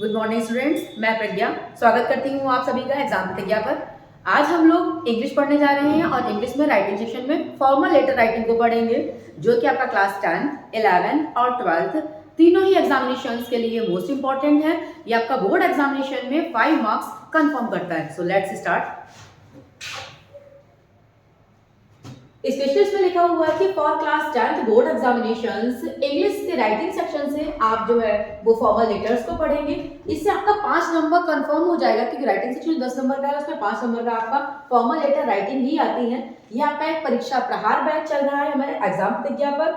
Good morning students, मैं प्रज्ञा स्वागत करती हूँ आप सभी का एग्जाम प्रतिज्ञा पर। आज हम लोग इंग्लिश पढ़ने जा रहे हैं और इंग्लिश में राइटिंग सेक्शन में फॉर्मल लेटर राइटिंग को पढ़ेंगे, जो कि आपका क्लास 10, 11 और 12 तीनों ही एग्जामिनेशंस के लिए मोस्ट इंपॉर्टेंट है। ये आपका बोर्ड एग्जामिनेशन में 5 मार्क्स कंफर्म करता है। So let's start. इस क्वेश्चन में लिखा हुआ है कि for class 10 board examinations English के राइटिंग सेक्शन से आप जो है वो फॉर्मल लेटर्स को पढ़ेंगे। इससे आपका 5 नंबर कंफर्म हो जाएगा, क्योंकि राइटिंग सेक्शन 10 नंबर का है, उसमें 5 नंबर का आपका फॉर्मल लेटर राइटिंग ही आती है। ये आपका एक परीक्षा प्रहार बैच चल रहा है हमारे एग्जाम प्रतिज्ञा पर,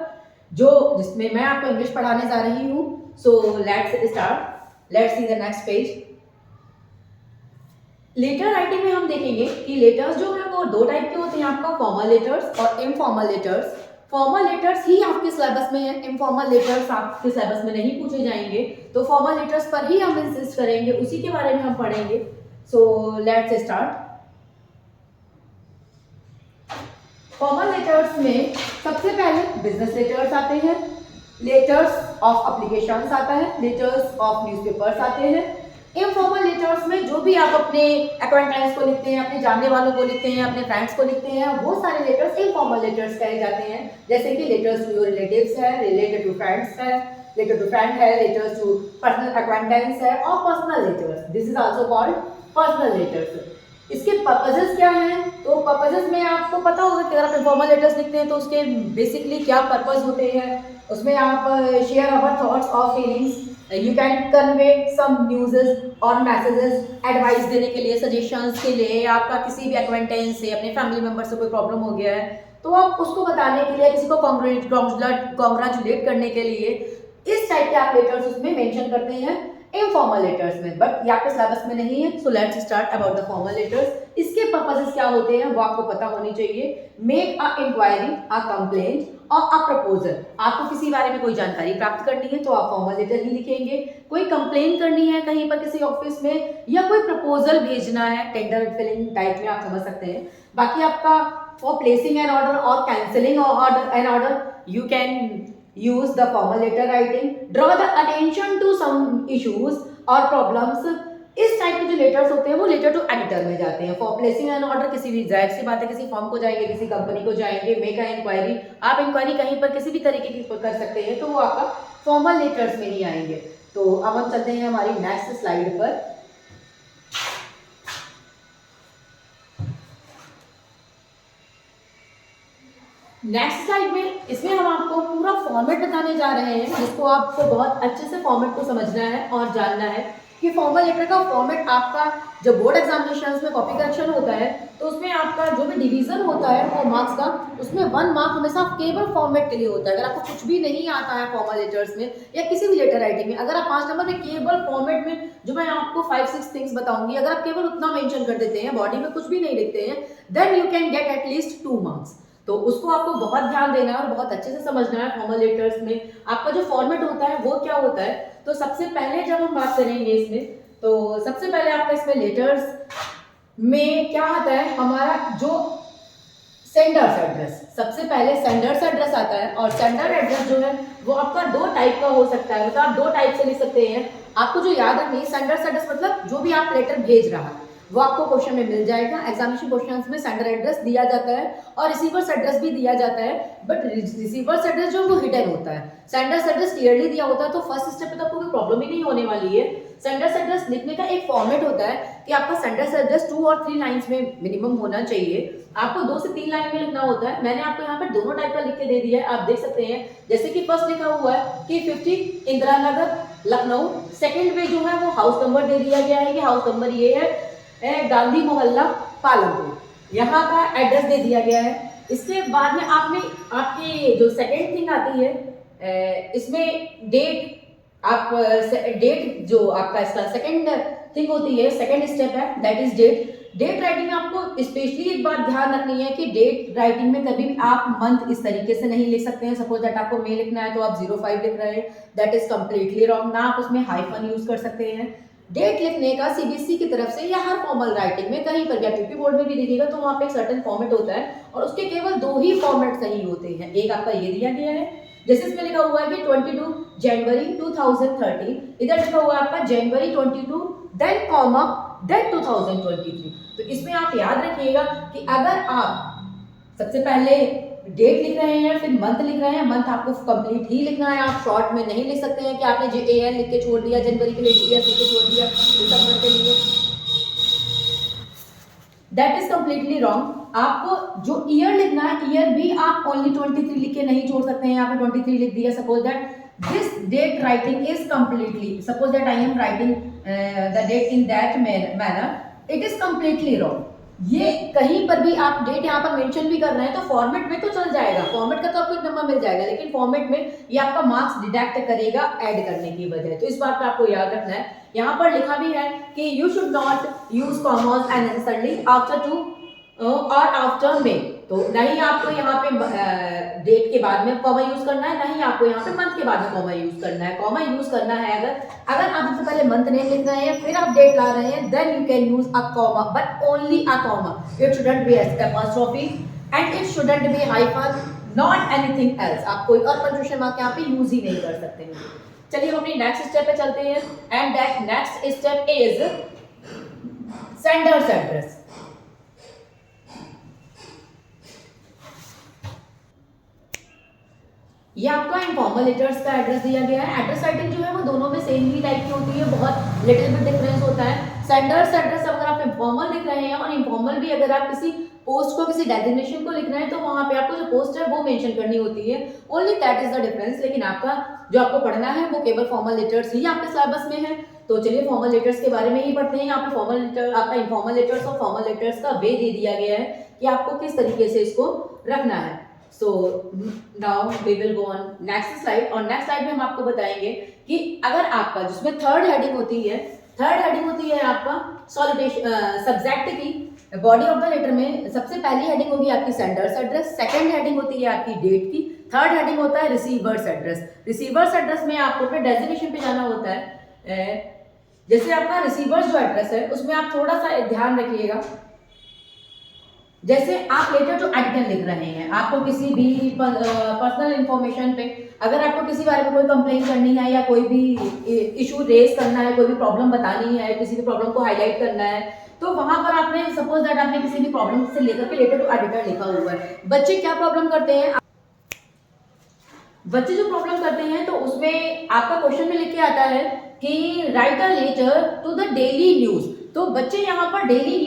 जिसमें मैं आपको इंग्लिश पढ़ाने जा रही हूँ। So let's start. Let's see the next page. Letter writing में हम देखेंगे कि लेटर्स जो है वो दो टाइप के होते हैं, आपका फॉर्मल लेटर्स और इनफॉर्मल लेटर्स। फॉर्मल लेटर्स ही आपके सिलेबस में है, इनफॉर्मल लेटर्स आपके सिलेबस में नहीं पूछे जाएंगे, तो फॉर्मल लेटर्स पर ही हम इंसिस्ट करेंगे, उसी के बारे में हम पढ़ेंगे। सो लेट्स स्टार्ट। फॉर्मल लेटर्स में सबसे पहले बिजनेस लेटर्स आते हैं, लेटर्स ऑफ एप्लीकेशंस आता है, लेटर्स ऑफ न्यूज़पेपर्स आते हैं। इनफॉर्मल लेटर्स में जो भी आप अपने एक्वेंटेंस को लिखते हैं, अपने जानने वालों को लिखते हैं, अपने फ्रेंड्स को लिखते हैं, वो सारे लेटर्स इनफॉर्मल लेटर्स कहे जाते हैं। जैसे कि लेटर्स टू योर रिलेटिव्स है, रिलेटेड टू फ्रेंड्स है, लेटर टू फ्रेंड है, लेटर्स टू पर्सनल एक्वेंटेंस है, और personal letters, this is also called personal letters. इसके पर्पसेस क्या हैं? तो पर्पसेस में आपको पता होगा कि अगर आप इनफॉर्मल लेटर्स लिखते हैं तो उसके बेसिकली क्या पर्पस होते हैं। उसमें आप शेयर अवर थॉट्स और feelings, you can convey some newses और मैसेजेस, एडवाइस देने के लिए, सजेशंस के लिए, आपका किसी भी एक्वेंटेंस से, अपने फैमिली मेंबर से कोई प्रॉब्लम हो गया है तो आप उसको बताने के लिए, किसी को कॉन्ग्रेचुलेट करने के लिए, इस टाइप के आप लेटर्स उसमें मेंशन करते हैं इनफॉर्मल लेटर्स में। बट ये आपके सिलेबस में नहीं है। So let's start about the formal letters. इसके पर्पसेस क्या होते हैं वो आपको पता होनी चाहिए। Make a inquiry, a complaint और अ प्रपोजल। आपको किसी बारे में कोई जानकारी प्राप्त करनी है तो आप फॉर्मल लेटर ही लिखेंगे। कोई कंप्लेन करनी है कहीं पर किसी ऑफिस में, या कोई प्रपोजल भेजना है, टेंडर फिलिंग टाइप में आप समझ सकते हैं। बाकी आपका फॉर प्लेसिंग एन ऑर्डर और cancelling an order, you can use the formal letter writing. Draw the attention to some issues or problems. इस टाइप के जो लेटर्स होते हैं वो लेटर टू एडिटर में जाते हैं। फॉर प्लेसिंग एन ऑर्डर, किसी भी जाहिर सी बात है किसी फॉर्म को जाएंगे, किसी कंपनी को जाएंगे। मेक अ इंक्वायरी, आप इंक्वायरी कहीं पर किसी भी तरीके की कर सकते हैं, तो वो आपका फॉर्मल लेटर्स में ही आएंगे। तो अब हम चलते हैं हमारी नेक्स्ट स्लाइड पर। नेक्स्ट स्लाइड में इसमें हम आपको पूरा फॉर्मेट बताने जा रहे हैं, जिसको आपको बहुत अच्छे से फॉर्मेट को समझना है और जानना है कि फॉर्मल लेटर का फॉर्मेट आपका जब बोर्ड एग्जामिनेशंस में कॉपी करेक्शन होता है तो उसमें आपका जो भी डिवीजन होता है वो मार्क्स का, उसमें 1 मार्क हमेशा केवल फॉर्मेट के लिए होता है। अगर आपको कुछ भी नहीं आता है फॉर्मल लेटर्स में या किसी भी लेटर राइटिंग में, अगर आप 5 नंबर में केवल फॉर्मेट में जो मैं आपको 5-6 थिंग्स बताऊंगी, अगर आप केवल उतना मेंशन कर देते हैं, बॉडी में कुछ भी नहीं लिखते हैं, then you can get at least 2 marks. तो उसको आपको बहुत ध्यान देना है और बहुत अच्छे से समझना है। फॉर्मल लेटर्स में आपका जो फॉर्मेट होता है वो क्या होता है। तो सबसे पहले जब हम बात करेंगे इसमें, तो सबसे पहले आपका इसमें लेटर्स में क्या आता है, हमारा जो सेंडर्स एड्रेस, सबसे पहले सेंडर्स एड्रेस आता है। और सेंडर एड्रेस जो है वो आपका 2 टाइप का हो सकता है, मतलब आप 2 टाइप से लिख सकते हैं। आपको जो याद रखनी है, सेंडर्स एड्रेस मतलब जो भी आप लेटर भेज रहा है वो आपको क्वेश्चन में मिल जाएगा। एग्जामिनेशन क्वेश्चंस में सेंडर एड्रेस दिया जाता है और रिसीवर्स एड्रेस भी दिया जाता है, बट रिसीवर्स एड्रेस जो वो हिडन होता है, सेंडर्स एड्रेस क्लियरली दिया होता है। तो फर्स्ट स्टेप पे तो आपको कोई प्रॉब्लम ही नहीं होने वाली है। सेंडर्स एड्रेस लिखने का एक फॉर्मेट होता है कि आपका सेंडर्स एड्रेस 2 और 3 लाइंस में मिनिमम होना चाहिए। आपको 2 से 3 लाइन में लिखना होता है। मैंने आपको यहाँ पर दोनों टाइप का लिख के दे दिया है, आप देख सकते हैं। जैसे कि फर्स्ट लिखा हुआ है कि 50 इंदिरा नगर लखनऊ। सेकंड पे जो है वो हाउस नंबर दे दिया गया है कि हाउस नंबर ये है गांधी मोहल्ला पालमपुर, यहाँ का एड्रेस दे दिया गया है। इसके बाद में आपने आपकी जो सेकंड थिंग आती है, इसमें डेट, आप डेट जो आपका इसका सेकंड थिंग होती है, सेकंड स्टेप है, that is date. Date writing में आपको स्पेशली एक बात ध्यान रखनी है कि डेट राइटिंग में कभी भी आप मंथ इस तरीके से नहीं लिख सकते हैं। सपोज दैट आपको मे लिखना है तो आप 05 लिख रहे हैं, दैट इज कंप्लीटली रॉन्ग। ना आप उसमें हाइफन यूज कर सकते हैं। डेट लिखने का सीबीएसई की तरफ से या हर फॉर्मल राइटिंग में कहीं पर भी, आप यूपी बोर्ड में भी देखिएगा तो वहाँ पे एक सर्टेन फॉर्मेट होता है और उसके केवल 2 ही फॉर्मेट सही होते हैं। एक आपका ये दिया गया है, जैसे इसमें लिखा हुआ है कि 22 जनवरी 2013, इधर लिखा हुआ है आपका जनवरी 22, देन कॉमा, देन 2023। तो इसमें आप याद रखिएगा कि अगर आप सबसे पहले डेट लिख रहे हैं, फिर मंथ लिख रहे हैं, मंथ आपको कंप्लीट ही लिखना है, आप शॉर्ट में नहीं लिख सकते हैं कि आपने JAN लिख के छोड़ दिया, जनवरी के लिए DS लिख के छोड़ दिया, दिसंबर के लिए, दैट इज कंप्लीटली रॉन्ग। आपको जो ईयर लिखना है, ईयर भी आप ओनली 23 लिख के नहीं छोड़ सकते हैं, यहाँ पे 23 लिख दिया। Suppose that this date writing is completely, suppose that I am writing the date in that manner, it is completely wrong. ये कहीं पर भी आप डेट यहाँ पर मेंशन भी कर रहे हैं तो फॉर्मेट में तो चल जाएगा, फॉर्मेट का तो आपको एक नंबर मिल जाएगा, लेकिन फॉर्मेट में ये आपका मार्क्स डिडक्ट करेगा ऐड करने की वजह। तो इस बात पे आपको याद रखना है। यहाँ पर लिखा भी है कि you should not use commerce unnecessarily after 2 और आफ्टर में। तो नहीं आपको यहाँ पे डेट के बाद में कॉमा यूज करना है, नहीं आपको यहाँ पे मंथ के बाद में कॉमा यूज करना है। कॉमा यूज करना है अगर आप सबसे पहले मंथ नेम लिख रहे हैं, फिर आप डेट ला रहे हैं, then you can use a comma, but only a comma. It shouldn't be apostrophe and it shouldn't be hyphen, not anything else. आप कोई और पंक्चुएशन मार्क यहाँ पे यूज ही नहीं कर सकते हैं। चलिए हम अपनी नेक्स्ट स्टेप पे चलते हैं, and that next step is sender's address. ये आपका इनफॉर्मल लेटर्स का एड्रेस दिया गया है। एड्रेस राइटिंग जो है वो दोनों में सेम ही टाइप की होती है, बहुत लिटिल बिट डिफरेंस होता है। सेंडर्स एड्रेस अगर आप इनफॉर्मल लिख रहे हैं और इनफॉर्मल भी अगर आप किसी पोस्ट को, किसी डेजिग्नेशन को लिख रहे हैं, तो वहां पे आपको जो पोस्ट है वो मेंशन करनी होती है, only that is the difference. लेकिन आपका जो आपको पढ़ना है वो केवल फॉर्मल लेटर्स ही आपके सिलेबस में है। तो चलिए फॉर्मल लेटर्स के बारे में ही पढ़ते हैं। यहाँ पे फॉर्मल लेटर, आपका इनफॉर्मल लेटर्स और फॉर्मल लेटर्स का वे दे दिया गया है कि आपको किस तरीके से इसको रखना है। So now we will go on next slide, और नेक्स्ट स्लाइड में हम आपको बताएंगे कि अगर आपका जिसमें थर्ड हेडिंग होती है आपका सब्जेक्ट की बॉडी ऑफ द लेटर में सबसे पहली हेडिंग होगी आपकी सेंडर्स एड्रेस, सेकंड हेडिंग होती है आपकी डेट की, थर्ड हेडिंग होता है रिसीवर्स एड्रेस। रिसीवर्स एड्रेस में आपको अपने डेजिग्नेशन पे जाना होता है। जैसे आपका रिसीवर्स जो एड्रेस है उसमें आप थोड़ा सा ध्यान रखिएगा। जैसे आप लेटर जो एडिटर लिख रहे हैं, आपको किसी भी पर्सनल इंफॉर्मेशन पे अगर आपको किसी बारे में कोई कंप्लेन करनी है या कोई भी इशू रेज करना है, कोई भी प्रॉब्लम बतानी है, किसी भी प्रॉब्लम को हाईलाइट करना है, तो वहां पर आपने सपोज दैट आपने किसी भी प्रॉब्लम से लेकर के लेटर टू एडिटर लिखा हुआ है। बच्चे क्या प्रॉब्लम करते हैं, बच्चे जो प्रॉब्लम करते हैं तो उसमें आपका क्वेश्चन में लिख के आता है कि write a letter to the daily news. तो बच्चे यहाँ पर डेली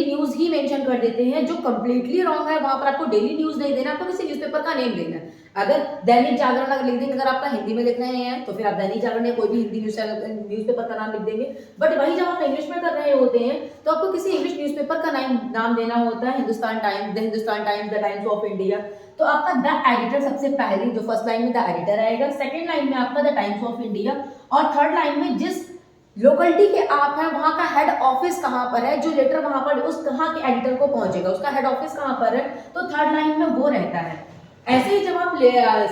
न्यूज ही मेंशन कर देते हैं, जो कंप्लीटली रॉन्ग है। वहां पर आपको डेली न्यूज नहीं देना, आपको किसी न्यूज़पेपर का नेम देना है। अगर दैनिक जागरण अगर लिख देंगे, अगर आपका हिंदी में लिख रहे हैं तो फिर आप दैनिक जागरण या कोई भी हिंदी न्यूज़पेपर का नाम लिख देंगे। बट वही जब आप इंग्लिश में कर रहे होते हैं तो आपको किसी इंग्लिश न्यूज़पेपर का नाम देना होता है, Hindustan times, the times of India. तो आपका द एडिटर सबसे पहली, जो फर्स्ट लाइन में द एडिटर आएगा, सेकेंड लाइन में आपका द टाइम्स ऑफ इंडिया, और थर्ड लाइन में जिस लोकेलिटी के आप हैं वहां का हेड ऑफिस कहां पर है, जो लेटर वहां पर उस कहां के एडिटर को पहुंचेगा, उसका हेड ऑफिस कहां पर है, तो थर्ड लाइन में वो रहता है। ऐसे ही जब आप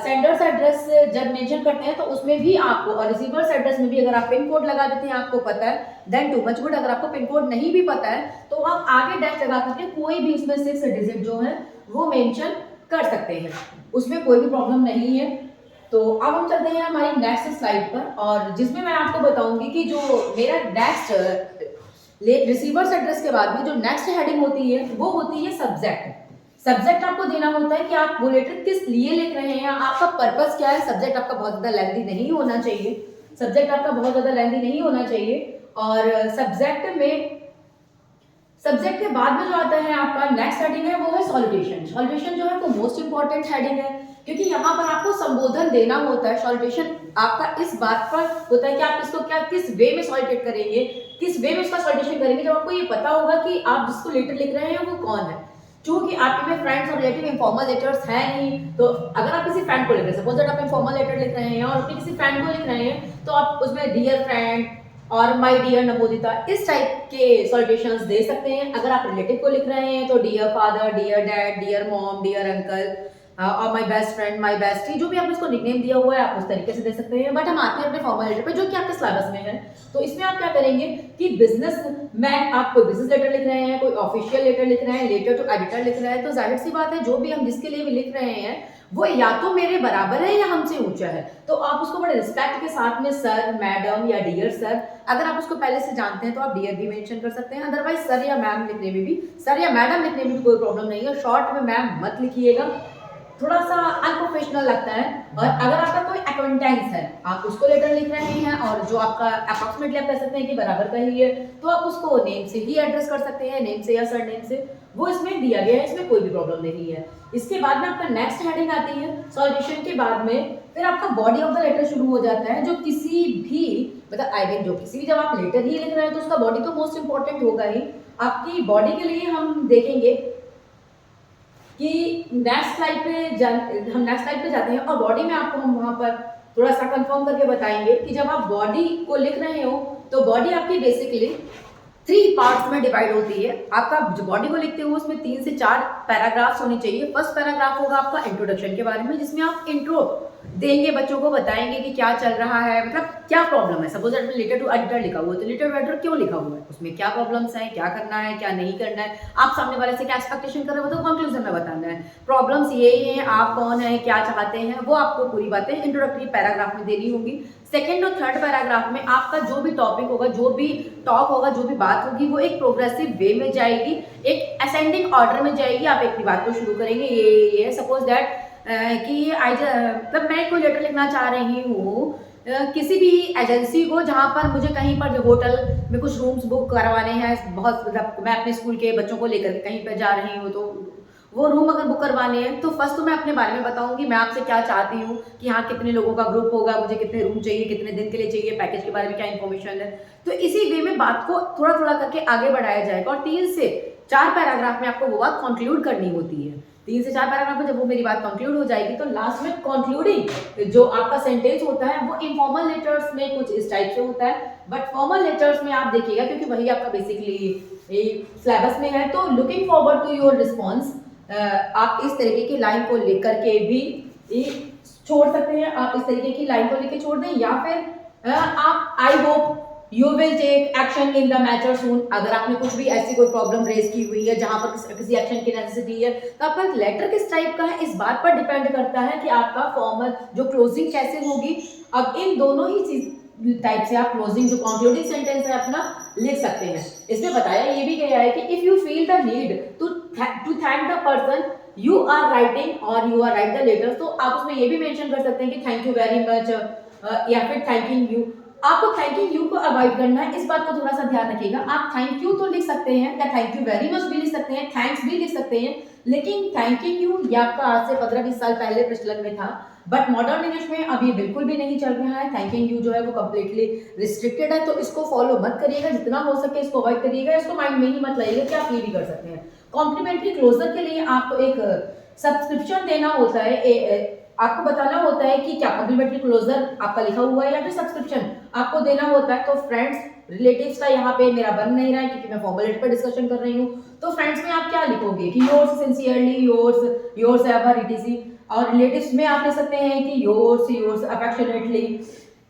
सेंडर्स एड्रेस जब मेंशन करते हैं तो उसमें भी आपको, और रिसीवर्स एड्रेस में भी अगर आप पिन कोड लगा देते हैं, आपको पता है, देन टू मच गुड। अगर आपको पिन कोड नहीं भी पता है तो आप आगे डैश लगा करके कोई भी इसमें 6 डिजिट जो है वो मेंशन कर सकते हैं, उसमें कोई भी प्रॉब्लम नहीं है। तो अब हम चलते हैं हमारी नेक्स्ट स्लाइड पर, और जिसमें मैं आपको बताऊंगी कि जो मेरा नेक्स्ट रिसीवर्स एड्रेस के बाद में जो नेक्स्ट हेडिंग होती है वो होती है सब्जेक्ट। सब्जेक्ट आपको देना होता है कि आप वो लेटर किस लिए लिख रहे हैं, आपका पर्पस क्या है। सब्जेक्ट आपका बहुत ज्यादा लेंथी नहीं होना चाहिए, और सब्जेक्ट के बाद में जो आता है आपका नेक्स्ट हेडिंग है वो है सॉल्यूशन। सॉल्यूशन जो है वो मोस्ट इंपॉर्टेंट हेडिंग है, क्योंकि यहाँ पर आपको संबोधन देना होता है। सॉल्यूशन आपका इस बात पर होता है कि आप इसको किस वे में सॉल्यूट करेंगे, किस वे में उसका सॉल्यूशन करेंगे, जब आपको ये पता होगा कि आप जिसको लेटर लिख रहे हैं वो कौन है। क्योंकि आपके में फ्रेंड्स और रिलेटिव इनफॉर्मल लेटर्स हैं नहीं, तो अगर आप किसी फ्रेंड को लिख रहे हैं, सपोज दैट आप इनफॉर्मल लेटर लिख रहे हैं और अपने किसी फ्रेंड को लिख रहे हैं, तो आप उसमें डियर फ्रेंड और माय डियर नवोदिता इस टाइप के सॉल्यूशंस दे सकते हैं। अगर आप रिलेटिव को लिख रहे हैं तो dear father, dear dad, dear mom, dear uncle, और my best friend, my bestie, जो भी आपने इसको निकनेम दिया हुआ है आप उस तरीके से दे सकते हैं। बट हम आते हैं अपने फॉर्मल लेटर पे जो कि आपके सिलेबस में है। तो इसमें आप क्या करेंगे कि बिजनेस मैन, आप कोई बिजनेस लेटर लिख रहे हैं, कोई ऑफिशियल लेटर लिख रहे हैं, लेटर टू एडिटर लिख रहे हैं, तो जाहिर सी बात है जो भी हम जिसके लिए भी लिख रहे हैं वो या तो मेरे बराबर है या हमसे ऊंचा है, तो आप उसको बड़े रिस्पेक्ट के साथ में सर, मैडम या डियर सर, अगर आप उसको पहले से जानते हैं तो आप डियर भी मेंशन कर सकते हैं। अदरवाइज सर या मैम लिखने में भी, सर या मैडम लिखने में भी कोई प्रॉब्लम नहीं है। शॉर्ट में मैम मत लिखिएगा, थोड़ा सा अनप्रोफेशनल लगता है। और अगर आपका कोई अक्वेंटेंस है, आप उसको लेटर लिख रहे हैं और जो आपका अप्रॉक्सीमेटली आप कह सकते हैं कि बराबर का ही है, तो आप उसको नेम से ही एड्रेस कर सकते हैं, नेम से या सर नेम से, वो इसमें दिया गया है, इसमें कोई भी प्रॉब्लम नहीं है। इसके बाद में आपका नेक्स्ट हेडिंग आती है सॉल्यूशन के बाद में, फिर आपका बॉडी ऑफ द लेटर शुरू हो जाता है। जो किसी भी मतलब आई मीन जो किसी भी, जब आप लेटर ही लिख रहे हैं तो उसका बॉडी तो मोस्ट इंपॉर्टेंट होगा ही। आपकी बॉडी के लिए हम देखेंगे कि हम नेक्स्ट स्लाइड पे जाते हैं और बॉडी में आपको हम वहां पर थोड़ा सा कंफर्म करके बताएंगे कि जब आप बॉडी को लिख रहे हो तो बॉडी आपकी बेसिकली 3 पार्ट्स में डिवाइड होती है। आपका जो बॉडी को लिखते हो उसमें 3 से 4 पैराग्राफ्स होने चाहिए। फर्स्ट पैराग्राफ होगा आपका इंट्रोडक्शन के बारे में, जिसमें आप इंट्रो देंगे, बच्चों को बताएंगे कि क्या चल रहा है, मतलब क्या प्रॉब्लम है। Suppose that related to editor लिखा हुआ है, तो रिलेटेड टू एडिटर क्यों लिखा हुआ है, उसमें क्या प्रॉब्लम्स हैं, क्या करना है, क्या नहीं करना है, आप सामने वाले से क्या एक्सपेक्टेशन कर रहे हो, तो कंक्लूजन में बताना है। प्रॉब्लम्स ये हैं, आप कौन है, क्या चाहते हैं, वो आपको पूरी बातें इंट्रोडक्टरी पैराग्राफ में देनी होगी। सेकेंड और थर्ड पैराग्राफ में आपका जो भी टॉपिक होगा, जो भी टॉक होगा, जो भी बात होगी, वो एक प्रोग्रेसिव वे में जाएगी, एक असेंडिंग ऑर्डर में जाएगी। आप एक बात को शुरू करेंगे, ये सपोज दैट कि मतलब मैं कोई लेटर लिखना चाह रही हूँ किसी भी एजेंसी को, जहाँ पर मुझे कहीं पर जो होटल में कुछ रूम्स बुक करवाने हैं, बहुत मतलब मैं अपने स्कूल के बच्चों को लेकर के कहीं पर जा रही हूँ, तो वो रूम अगर बुक करवाने हैं तो फर्स्ट तो मैं अपने बारे में बताऊंगी, मैं आपसे क्या चाहती हूँ कि यहाँ कितने लोगों का ग्रुप होगा, मुझे कितने रूम चाहिए, कितने दिन के लिए चाहिए, पैकेज के बारे में क्या इन्फॉर्मेशन है। तो इसी वे में बात को थोड़ा थोड़ा करके आगे बढ़ाया जाएगा और 3 से 4 पैराग्राफ में आपको वो बात कंक्लूड करनी होती है। 3 से 4 पैराग्राफ में जब वो मेरी बात कंक्लूड हो जाएगी तो लास्ट में कंक्लूडिंग जो आपका सेंटेंस होता है वो इनफॉर्मल लेटर्स में कुछ इस टाइप से होता है, बट फॉर्मल लेटर्स में आप देखिएगा क्योंकि वही आपका बेसिकली सिलेबस में है। तो looking forward to your response, आप इस तरीके की लाइन को लेकर के भी छोड़ सकते हैं, आप इस तरीके की लाइन को लेकर छोड़ दें, या फिर आप I hope you will take action in the matter soon. अगर आपने कुछ भी ऐसी कोई प्रॉब्लम रेज की हुई है जहां पर किसी एक्शन की नेसेसिटी है, तो आपका लेटर किस टाइप का है इस बात पर डिपेंड करता है कि आपका फॉर्मल जो क्लोजिंग कैसे होगी। अब इन दोनों ही चीज टाइप से आप क्लोजिंग जो कंक्लूडिंग सेंटेंस है अपना लिख सकते हैं। इसमें बताया ये भी गया है कि if you feel the need to thank the person you are writing और you are write the letter, तो आप उसमें ये भी मेंशन कर सकते हैं कि थैंक यू वेरी मच या फिर थैंकिंग यू। आपको थैंकिंग यू को अवॉइड करना है, इस बात को थोड़ा सा ध्यान रखिएगा। आप थैंक यू तो लिख सकते हैं या थैंक यू वेरी मच भी लिख सकते हैं, थैंक्स भी लिख सकते हैं, लेकिन थैंकिंग यू ये आपका आज से 15-20 साल पहले प्रचलन में था, बट मॉडर्न इंग्लिश में अब ये बिल्कुल भी नहीं चल रहा है। थैंकिंग यू जो है वो कंप्लीटली रिस्ट्रिक्टेड है, तो इसको फॉलो मत करिएगा, जितना हो सके इसको अवॉइड करिएगा, इसको माइंड में ही मत लाइएगा कि आप ये भी कर सकते हैं। कॉम्प्लीमेंट्री क्लोजर के लिए आपको एक सब्सक्रिप्शन देना होता है, आपको बताना होता है कि क्या कॉम्प्लीमेंट्री क्लोजर आपका लिखा हुआ है या फिर सब्सक्रिप्शन आपको देना होता है। तो फ्रेंड्स रिलेटिव्स का यहाँ पे मेरा बन नहीं रहा है क्योंकि मैं फॉर्मल लेटर पर डिस्कशन कर रही हूँ, तो फ्रेंड्स में आप क्या लिखोगे कि yours sincerely, yours ever etc., और रिलेटिव्स में आप लिख सकते हैं कि योर्स अफेक्शनेटली।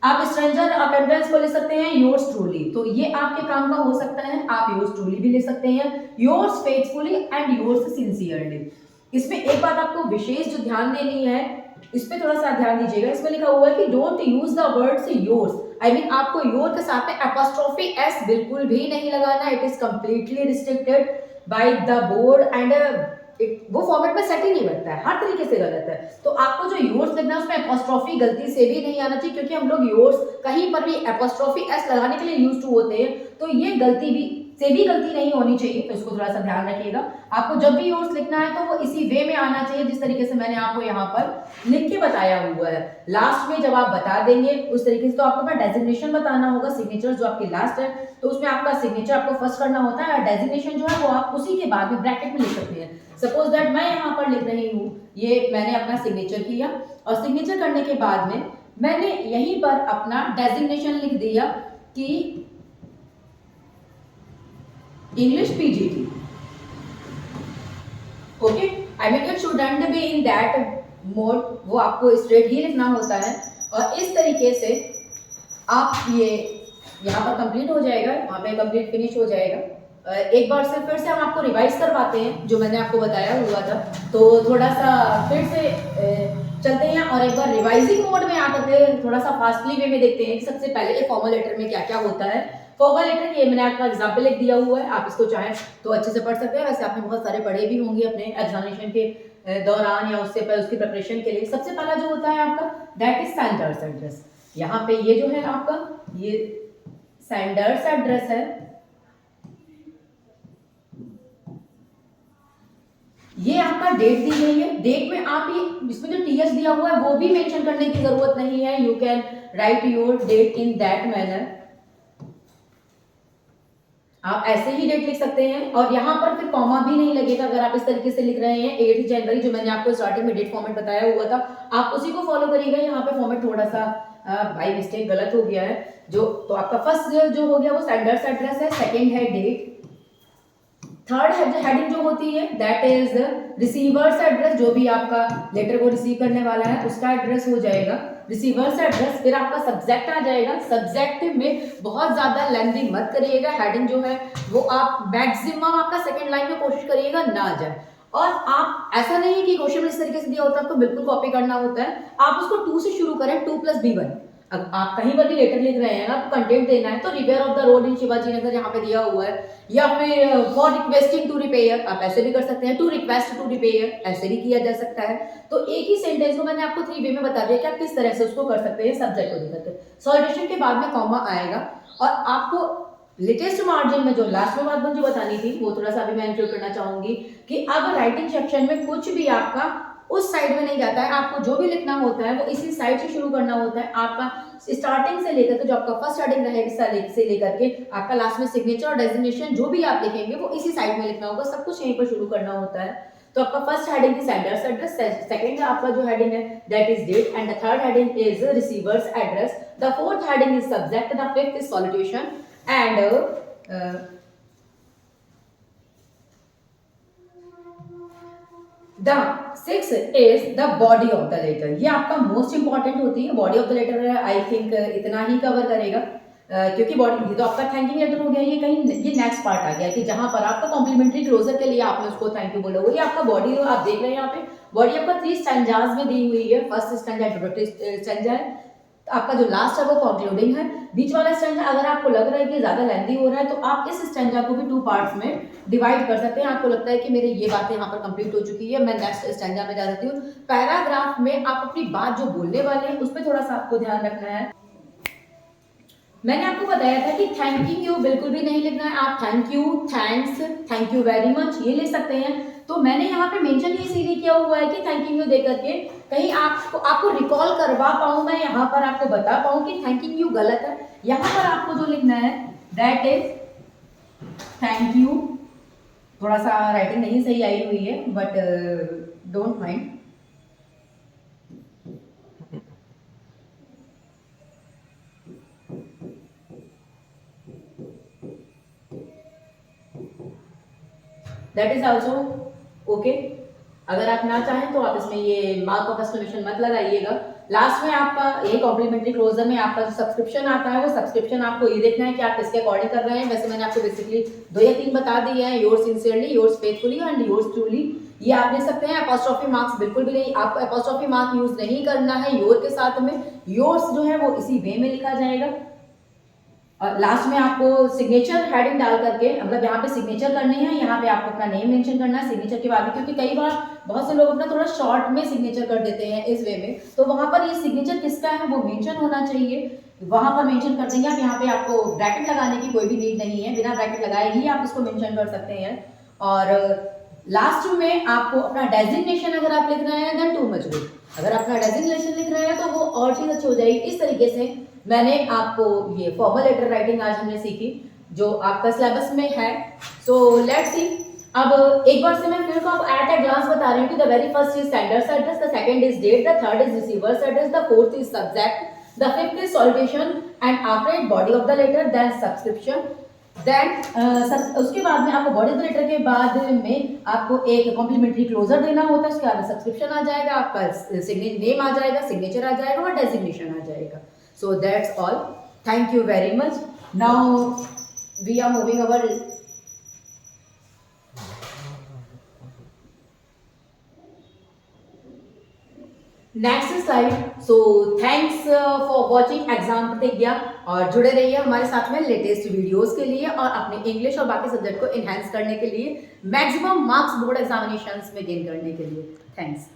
आप स्ट्रेंजर अकेंडेंस को लिख सकते हैं योर्स ट्रूली, तो ये आपके काम का हो सकता है, आप योर्स ट्रूली भी लिख सकते हैं, yours faithfully and yours sincerely. इसमें एक बात आपको विशेष जो ध्यान देनी है, इस पे थोड़ा सा ध्यान दीजिएगा। इसमें लिखा हुआ है कि don't use the words yours, I mean आपको योर के साथ में एपोस्ट्रोफी एस बिल्कुल भी नहीं लगाना, it is completely restricted by the board and वो फॉर्मेट में सेट ही नहीं बनता है, हर तरीके से गलत है। तो आपको जो योर्स लिखना है उसमें एपोस्ट्रोफी गलती से भी नहीं आना चाहिए, क्योंकि हम लोग योर्स कहीं पर भी एपोस्ट्रोफी एस लगाने के लिए यूज टू होते हैं, तो ये गलती नहीं होनी चाहिए, तो इसको थोड़ा सा ध्यान रखिएगा। आपको जब भी योर्स लिखना है तो वो इसी वे में आना चाहिए जिस तरीके से मैंने आपको यहाँ पर लिख के बताया हुआ है। लास्ट में जब आप बता देंगे उस तरीके से, तो आपको अपना डेजिग्नेशन बताना होगा, सिग्नेचर जो आपकी लास्ट है, तो उसमें आपका सिग्नेचर आपको फर्स्ट करना होता है, और डेजिग्नेशन जो है वो आप उसी के बाद में ब्रैकेट में लिख सकते हैं। सपोज दैट मैं यहाँ पर लिख रही हूँ, ये मैंने अपना सिग्नेचर किया और सिग्नेचर करने के बाद में मैंने यहीं पर अपना डेजिग्नेशन लिख दिया कि English PGT, okay, I mean it shouldn't be in that mode, वो आपको स्ट्रेट ही लिखना होता है। और इस तरीके से आप ये यहाँ पर कंप्लीट हो जाएगा, वहाँ पे कंप्लीट फिनिश हो जाएगा। एक बार से फिर से हम आपको रिवाइज करवाते हैं जो मैंने आपको बताया हुआ था। तो थोड़ा सा फिर से चलते हैं और एक बार रिवाइजिंग मोड में आकर के थोड़ा सा फास्टली वे में देखते हैं कि सबसे पहले फॉर्मल लेटर में क्या क्या होता है। फॉर्मल लेटर ये मैंने आपका एग्जाम्पल एक दिया हुआ है, आप इसको चाहें तो अच्छे से पढ़ सकते हैं। वैसे आपने बहुत सारे पढ़े भी होंगे अपने एग्जामिनेशन के दौरान या उससे पहले उसकी प्रिपरेशन के लिए। सबसे पहला जो होता है आपका दैट इज सेंडर्स एड्रेस। यहाँ पे ये जो है आपका ये सेंडर्स एड्रेस है, ये आपका डेट दी गई है। डेट में आप ये इसमें जो टीएच दिया हुआ है वो भी मेंशन करने की जरूरत नहीं है। You can write your date in that manner, आप ऐसे ही डेट लिख सकते हैं और यहाँ पर फिर कॉमा भी नहीं लगेगा। अगर आप इस तरीके से लिख रहे हैं 8 जनवरी, जो मैंने आपको स्टार्टिंग में डेट फॉर्मेट बताया हुआ था, आप उसी को फॉलो करिएगा। यहाँ पे फॉर्मेट थोड़ा सा बाई मिस्टेक गलत हो गया है। जो तो आपका फर्स्ट जो हो गया वो सेंडर्स एड्रेस है, सेकंड है डेट, थर्ड हेडिंग जो होती है दैट इज रिसीवर्स एड्रेस, जो भी आपका लेटर को रिसीव करने वाला है उसका एड्रेस हो जाएगा रिसीवर्स एड्रेस। फिर आपका सब्जेक्ट आ जाएगा। सब्जेक्ट में बहुत ज्यादा लेंथी मत करिएगा, हेडिंग जो है वो आप मैक्सिमम आपका सेकंड लाइन में कोशिश करिएगा ना जाए। और आप ऐसा नहीं है कि क्वेश्चन में इस तरीके से दिया होता है तो बिल्कुल कॉपी करना होता है, आप उसको 2 से शुरू करें, 2 + B1। अब आप कहीं पर भी लेटर लिख रहे हैं, आपको कंटेंट देना है तो रिपेयर ऑफ द रोड इन शिवाजी नगर यहाँ पे दिया हुआ है, या फिर फॉर रिक्वेस्टिंग टू रिपेयर, आप ऐसे भी कर सकते हैं, टू रिक्वेस्ट टू रिपेयर ऐसे भी किया जा सकता है। तो एक ही सेंटेंस को मैंने आपको 3 वे में बता दिया कि आप किस तरह से उसको कर सकते हैं सब्जेक्ट को देकर के। सॉल्यूशन के बाद में कॉमा आएगा और आपको लेटेस्ट मार्जिन में जो लास्ट में बात मुझे बतानी थी वो थोड़ा सा अभी मैं इंक्लूड करना चाहूंगी कि अब राइटिंग सेक्शन में कुछ भी आपका उस साइड में नहीं जाता है। आपको जो भी लिखना होता है वो इसी साइड से शुरू करना होता है। आपका स्टार्टिंग से लेकर के जो आपका फर्स्ट हेडिंग रहेगा से लेकर के आपका लास्ट में सिग्नेचर और डेजिग्नेशन जो भी आप लिखेंगे वो इसी साइड में लिखना होगा, सब कुछ यहीं पर शुरू करना होता है। तो आपका first heading is sender's address, second आपका जो हेडिंग है that is date and the third heading is receiver's address, the fourth heading is subject, the fifth is solution and the six is the body of the letter. ये आपका most important होती है body of the letter. I think इतना ही cover करेगा क्योंकि body ये तो आपका थैंकिंग लेटर हो गया, ये कहीं ये नेक्स्ट पार्ट आ गया कि जहां पर आपका कॉम्प्लीमेंट्री क्लोजर के लिए आपने उसको थैंक यू बोला हुआ। ये आपका बॉडी आप देख रहे हैं यहाँ पे बॉडी आपका 3 स्टैंजाज में दी हुई है। फर्स्ट स्टैंजा इंट्रोडक्टरी स्टैंजा है, आपका जो लास्ट है वो कंक्लूडिंग है, बीच वाला स्टैंजा अगर आपको लग रहा है कि ज्यादा लेंथी हो रहा है तो आप इस स्टैंजा को भी 2 पार्ट्स में डिवाइड कर सकते हैं। आपको लगता है कि मेरी ये बातें यहाँ पर कंप्लीट हो चुकी है, मैं नेक्स्ट स्टैंजा में जा सकती हूँ। पैराग्राफ में आप अपनी बात जो बोलने वाले हैं उस पर थोड़ा सा आपको ध्यान रखना है। मैंने आपको बताया था कि थैंकिंग यू बिल्कुल भी नहीं लिखना है, आप thank you, thanks, thank you very much ये ले सकते हैं। तो मैंने यहाँ पे मेंशन ये इसीलिए किया हुआ है कि थैंकिंग यू दे करके कहीं आपको रिकॉल करवा पाऊँ, मैं यहाँ पर आपको बता पाऊँ कि थैंकिंग यू गलत है। यहाँ पर आपको जो लिखना है दैट इज थैंक यू। थोड़ा सा राइटिंग नहीं सही आई हुई है but don't mind. That is also okay. अगर आप ना चाहें तो आप इसमें ये मार्क ऑफ एक्सक्लेमेशन मत लगाइएगा। लास्ट में आपका ये कॉम्प्लीमेंट्री क्लोजर में आपका जो सब्सक्रिप्शन आता है वो सब्सक्रिप्शन आपको ये देखना है कि आप किसके अकॉर्डिंग कर रहे हैं। वैसे मैंने आपको बेसिकली 2 या 3 बता दिए हैं, yours sincerely, yours faithfully and yours truly. ये आप लिख सकते हैं। अपॉस्ट्रोफी मार्क्स बिल्कुल भी नहीं, आपको अपॉस्ट्रोफी मार्क यूज नहीं करना है योर के साथ में। योर्स जो है वो इसी वे में लिखा जाएगा और लास्ट में आपको सिग्नेचर हेडिंग डाल करके मतलब यहाँ पे सिग्नेचर करनी है, यहाँ पे आपको अपना नेम मेंशन करना है सिग्नेचर के बाद, क्योंकि कई बार बहुत से लोग अपना थोड़ा शॉर्ट में सिग्नेचर कर देते हैं इस वे में। तो वहां पर ये सिग्नेचर किसका है वो मेंशन होना चाहिए, वहां पर मेंशन कर देंगे आप। यहाँ पे आपको ब्रैकेट लगाने की कोई भी नीड नहीं है, बिना ब्रैकेट लगाए ही आप इसको मेंशन कर सकते हैं। और लास्ट में आपको अपना डेजिग्नेशन अगर आप लिख रहे हैं देन टू मच गुड। अगर अपना डेजिग्नेशन लिख रहे हैं तो वो और चीज अच्छी हो जाएगी। इस तरीके से मैंने आपको ये फॉर्मल लेटर राइटिंग आज हमने सीखी जो आपका सिलेबस में है। So let's see. अब एक बार से मैं फिर को एट ए ग्लांस बता रही हूँ कि the very first is sender's address, the second is date, the third is receiver's address, the fourth is subject, the fifth is solution and after it body of the letter then subscription. Then उसके बाद में आपको body of the letter के बाद में आपको एक complementary closure देना होता है, उसके बाद सब्सक्रिप्शन आ जाएगा, आपका नेम आ जाएगा, सिग्नेचर आ जाएगा और डेजिग्नेशन आ जाएगा। So that's all. Thank you very much. Now we are moving our next slide. So thanks for watching exam प्रतिज्ञा, और जुड़े रहिए हमारे साथ में लेटेस्ट वीडियोस के लिए और अपने इंग्लिश और बाकी सब्जेक्ट को इनहेंस करने के लिए, मैक्सिमम मार्क्स बोर्ड एग्जामिनेशंस में गेन करने के लिए। थैंक्स।